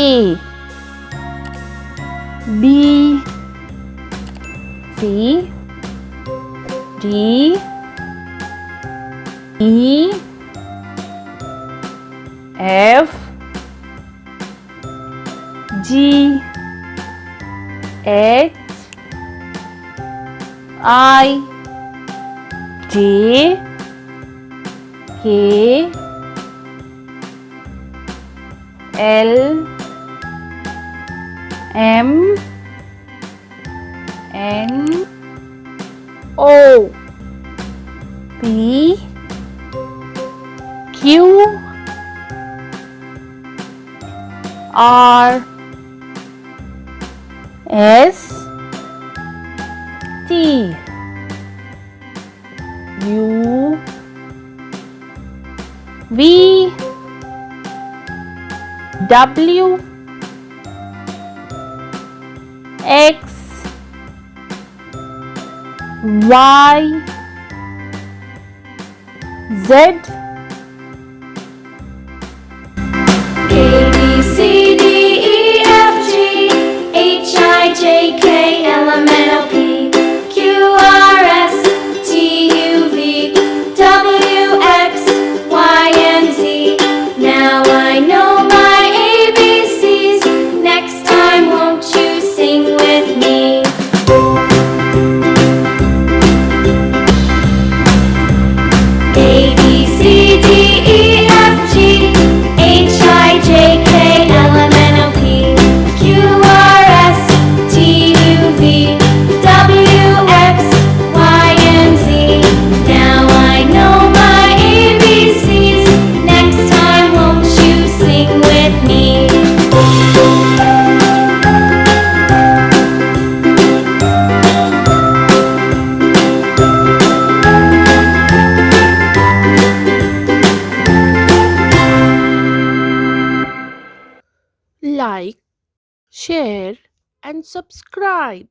A, B, C, D, E, F, G, H, I, J, K, L, M, N, O, P, Q, R, S, T, U, V, W, X, Y, Z, A, B, C, D, E, F, G, H, I, J, K, L, M, N, O, P, Q, R, S, T, U, V, W, X, Y, and Z. Now I know my ABCs. Next time, won't you sing with me? A, B, C, D, E, F, G, H, I, J, K, L, M, N, O, P, Q, R, S, T, U, V, W, X, Y, and Z. Now I know my ABCs. Next time, won't you sing with me? Like, share, and subscribe.